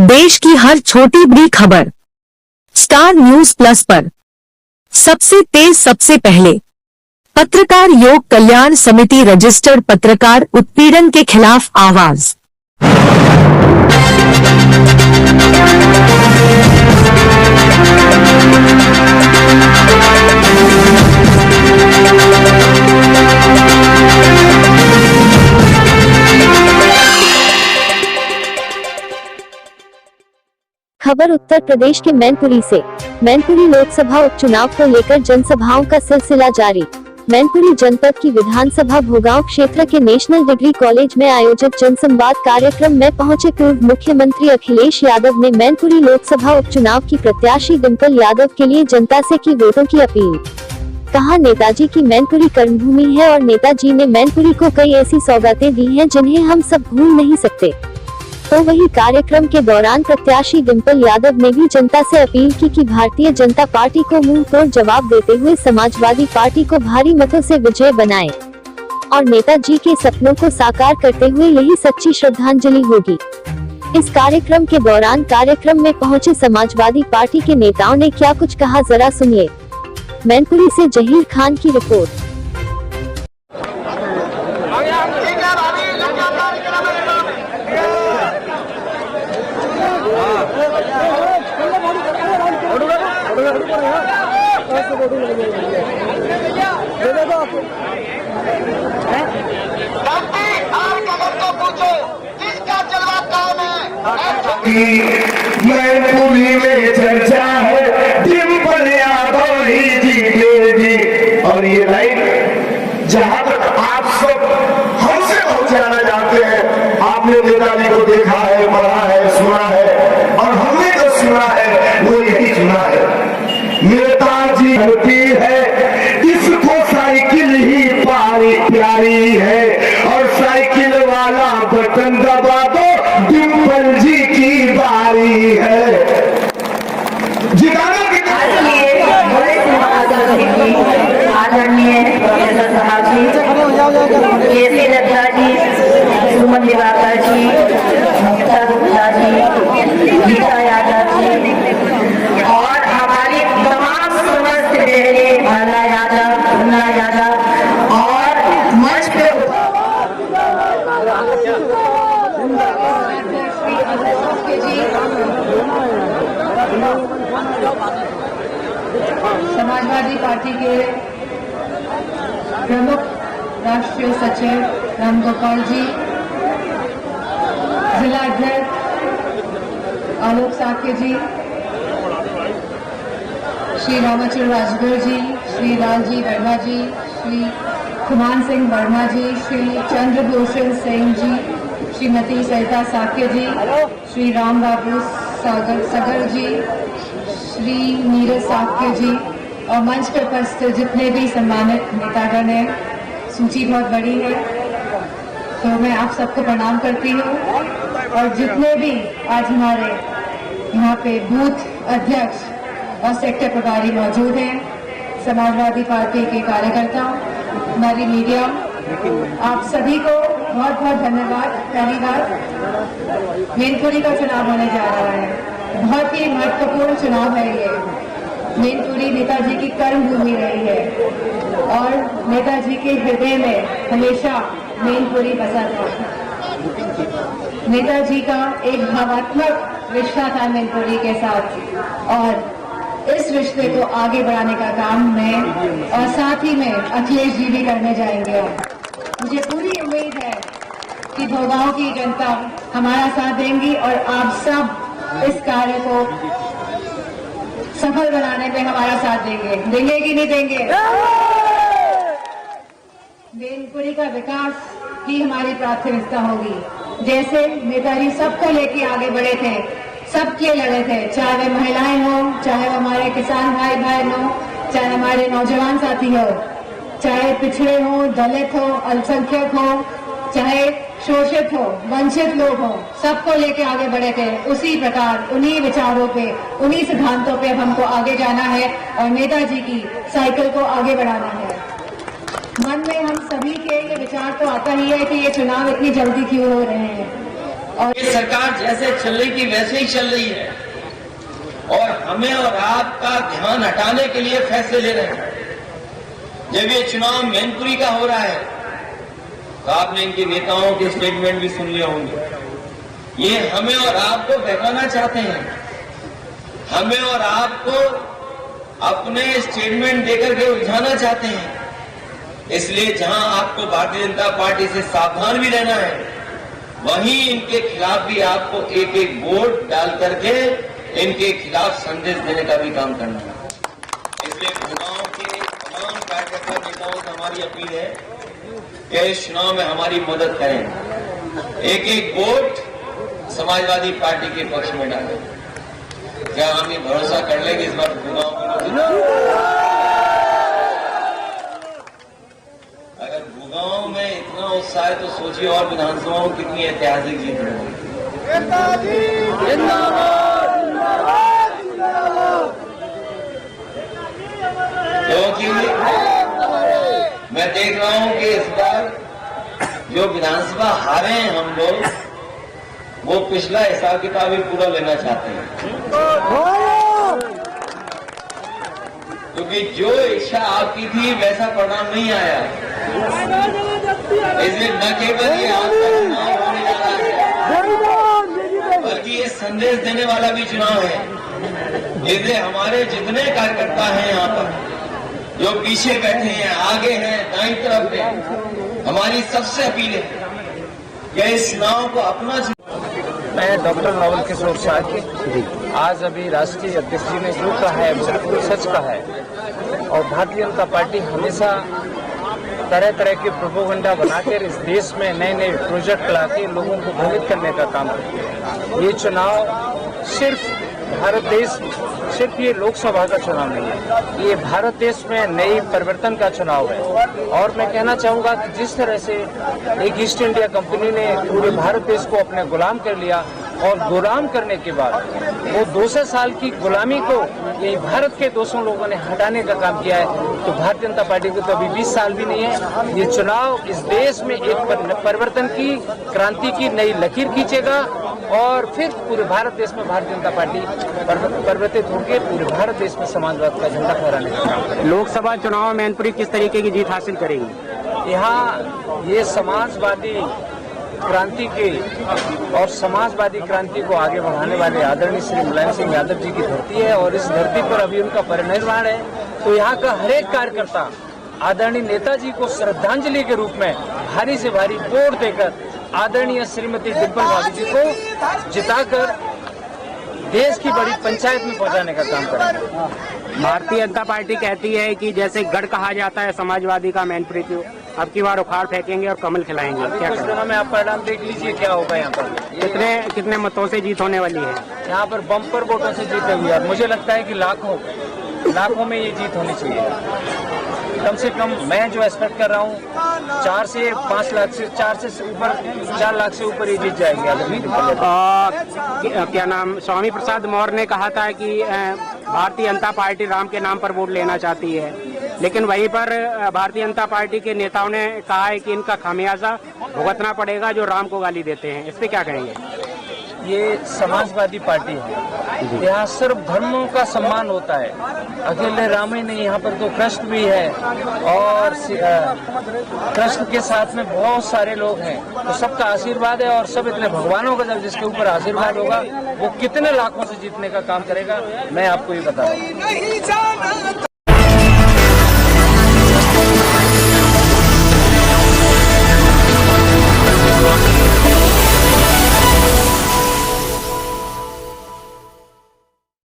देश की हर छोटी बड़ी खबर स्टार न्यूज प्लस पर सबसे तेज सबसे पहले। पत्रकार योग कल्याण समिति रजिस्टर्ड पत्रकार उत्पीड़न के खिलाफ आवाज। खबर उत्तर प्रदेश के मैनपुरी से। मैनपुरी लोकसभा उपचुनाव को लेकर जनसभाओं का सिलसिला जारी। मैनपुरी जनपद की विधानसभा भोगांव क्षेत्र के नेशनल डिग्री कॉलेज में आयोजित जनसंवाद कार्यक्रम में पहुंचे पूर्व मुख्यमंत्री अखिलेश यादव ने मैनपुरी लोकसभा उपचुनाव की प्रत्याशी डिंपल यादव के लिए जनता से की वोटों की अपील। कहा, नेताजी की मैनपुरी कर्मभूमि है और नेताजी ने मैनपुरी को कई ऐसी सौगातें दी हैं जिन्हें हम सब भूल नहीं सकते। तो वही कार्यक्रम के दौरान प्रत्याशी डिंपल यादव ने भी जनता से अपील की कि भारतीय जनता पार्टी को मुंह तोड़ जवाब देते हुए समाजवादी पार्टी को भारी मतों से विजय बनाए और नेताजी के सपनों को साकार करते हुए यही सच्ची श्रद्धांजलि होगी। इस कार्यक्रम के दौरान कार्यक्रम में पहुंचे समाजवादी पार्टी के नेताओं ने क्या कुछ कहा, जरा सुनिए। मैनपुरी से जहीर खान की रिपोर्ट। मैनपुरी में चर्चा है, डिंपल यादव ही जीतेगी। और ये लाइन जहां तक आप सब हमसे बहुत ज्यादा जानते हैं, आपने नेताजी को देखा है, पढ़ा है, सुना है, और हमने जो सुना है वो यही सुना है। नेताजी होती है, इसको साइकिल ही प्यारी है, और साइकिल वाला बटन दबा दो, डिंपल जी की बारी है। जिताना आदरणीय प्रोफेसर साहब जी, केसी नड्डा जी, सुमन दिवाकर जी, ममता गुप्ता जी, गीता यादव जी और हमारी तमाम समस्त बहनें, भाला यादव, मुन्ना यादव और मंच पे समाजवादी पार्टी के प्रमुख राष्ट्रीय सचिव राम गोपाल जी, जिला अध्यक्ष आलोक साके जी, श्री रामाचंद्र राजगुरु जी, श्री लालजी वर्मा जी, श्री खुमान सिंह वर्मा जी, श्री चंद्रभूषण सिंह जी, श्रीमती सरिता साके जी, श्री राम बाबू सगर जी, श्री नीरज साके जी और मंच पर उपस्थित जितने भी सम्मानित नेतागण हैं। सूची बहुत बड़ी है, तो मैं आप सबको प्रणाम करती हूँ। और जितने भी आज हमारे यहाँ पे बूथ अध्यक्ष और सेक्टर प्रभारी मौजूद हैं, समाजवादी पार्टी के कार्यकर्ता, हमारी मीडिया, आप सभी को बहुत बहुत धन्यवाद। पहली बार मैनपुरी का चुनाव होने जा रहा है, बहुत ही महत्वपूर्ण चुनाव है ये। मैनपुरी नेताजी की कर्मभूमि रही है और नेताजी के हृदय में हमेशा मैनपुरी बसा था। नेताजी का एक भावात्मक रिश्ता था मैनपुरी के साथ और इस रिश्ते को आगे बढ़ाने का काम मैं और साथ ही में अखिलेश जी भी करने जाएंगे। मुझे पूरी उम्मीद है कि भोगांव की जनता हमारा साथ देंगी और आप सब इस कार्य को सफल बनाने में हमारा साथ देंगे। देंगे कि नहीं देंगे? मैनपुरी का विकास ही हमारी प्राथमिकता होगी। जैसे नेताजी सबको लेके आगे बढ़े थे, सबके लड़े थे, चाहे वे महिलाएं हो, चाहे वो हमारे किसान भाई बहन हो, चाहे हमारे नौजवान साथी हो, चाहे पिछड़े हो, दलित हो, अल्पसंख्यक हो, चाहे शोषित हो, वंचित लोग हो, सबको लेके आगे बढ़े थे। उसी प्रकार उन्हीं विचारों पे, उन्हीं सिद्धांतों पे अब हमको आगे जाना है और नेताजी की साइकिल को आगे बढ़ाना है। मन में हम सभी के ये विचार तो आता ही है कि ये चुनाव इतनी जल्दी क्यों हो रहे हैं। और ये सरकार जैसे चल रही थी वैसे ही चल रही है और हमें और आपका ध्यान हटाने के लिए फैसले ले रहे हैं। जब ये चुनाव मैनपुरी का हो रहा है तो आपने इनके नेताओं के स्टेटमेंट भी सुन लिए होंगे। ये हमें और आपको बहकाना चाहते हैं, हमें और आपको अपने स्टेटमेंट देकर के उलझाना चाहते हैं। इसलिए जहां आपको भारतीय जनता पार्टी से सावधान भी रहना है, वहीं इनके खिलाफ भी आपको एक एक वोट डाल करके इनके खिलाफ संदेश देने का भी काम करना है। इसलिए चुनाव के तमाम कार्यकर्ता नेताओं से हमारी अपील है कि इस चुनाव में हमारी मदद करें, एक एक वोट समाजवादी पार्टी के पक्ष में डालें। क्या हम ये भरोसा कर लेंगे इस बार चुनाव में? अगर भूगांव में इतना उत्साह है तो सोचिए और विधानसभाओं में कितनी ऐतिहासिक जीत होगी। क्योंकि मैं देख रहा हूं कि इस बार जो विधानसभा हारे हैं हम लोग, वो पिछला हिसाब किताब भी पूरा लेना चाहते हैं, क्योंकि जो इच्छा आपकी थी वैसा परिणाम नहीं आया। इसलिए न केवल ये आपका चुनाव होने जा रहा है, बल्कि ये संदेश देने वाला भी चुनाव है। इसलिए हमारे जितने कार्यकर्ता हैं यहाँ पर, जो पीछे बैठे हैं, आगे हैं, दाईं तरफ हैं, हमारी सबसे अपील है कि इस चुनाव को अपना। मैं डॉक्टर नवल किशोर शाह आज अभी राष्ट्रीय अध्यक्ष जी ने जो कहा है वो बिल्कुल सच कहा है और भारतीय जनता पार्टी हमेशा तरह तरह के प्रोपोगंडा बनाकर इस देश में नए नए प्रोजेक्ट लाके लोगों को भ्रमित करने का काम करती है। ये चुनाव सिर्फ भारत देश, सिर्फ ये लोकसभा का चुनाव नहीं है, ये भारत देश में नई परिवर्तन का चुनाव है। और मैं कहना चाहूंगा कि जिस तरह से एक ईस्ट इंडिया कंपनी ने पूरे भारत देश को अपने गुलाम कर लिया और गुलाम करने के बाद वो 200 साल की गुलामी को ये भारत के 200 लोगों ने हटाने का काम किया है, तो भारतीय जनता पार्टी को तो अभी 20 साल भी नहीं है। ये चुनाव इस देश में एक परिवर्तन की, क्रांति की नई लकीर खींचेगा और फिर पूरे भारत देश में भारतीय जनता पार्टी परिवर्तित होकर पूरे भारत देश में समाजवाद का झंडा फहराने का काम करेगी। लोकसभा चुनाव में मैनपुरी किस तरीके की जीत हासिल करेगी? यहाँ ये समाजवादी क्रांति के और समाजवादी क्रांति को आगे बढ़ाने वाले आदरणीय श्री मुलायम सिंह यादव जी की धरती है और इस धरती पर अभी उनका परिनिर्वाण है। तो यहाँ का हर एक कार्यकर्ता आदरणीय नेताजी को श्रद्धांजलि के रूप में भारी से भारी वोट देकर आदरणीय श्रीमती डिम्पल भाभी जी को जिताकर देश की बड़ी पंचायत में पहुंचाने का काम करेंगे। भारतीय जनता पार्टी कहती है कि जैसे गढ़ कहा जाता है समाजवादी का मैनपुरी को, अब की बार उखाड़ फेंकेंगे और कमल खिलाएंगे। क्या कुछ दिनों में आप परिणाम देख लीजिए क्या होगा। यहाँ पर कितने मतों से जीत होने वाली है? यहाँ पर बम्पर वोटों से जीत होगी यार। मुझे लगता है कि लाखों में ये जीत होनी चाहिए। कम से कम मैं जो एक्सपेक्ट कर रहा हूँ 4 से 5 लाख से 4 लाख से ऊपर ये जीत जाएगी। क्या नाम, स्वामी प्रसाद मौर्य ने कहा था कि भारतीय जनता पार्टी राम के नाम पर वोट लेना चाहती है, लेकिन वहीं पर भारतीय जनता पार्टी के नेताओं ने कहा है कि इनका खामियाजा भुगतना पड़ेगा जो राम को गाली देते हैं। इस पे क्या कहेंगे? ये समाजवादी पार्टी है, यहाँ सिर्फ धर्मों का सम्मान होता है। अकेले राम ही नहीं, यहाँ पर तो कृष्ण भी है और कृष्ण के साथ में बहुत सारे लोग हैं। तो सबका आशीर्वाद है और सब इतने भगवानों का जब जिसके ऊपर आशीर्वाद होगा वो कितने लाखों से जीतने का काम करेगा मैं आपको ये बता रहा हूँ।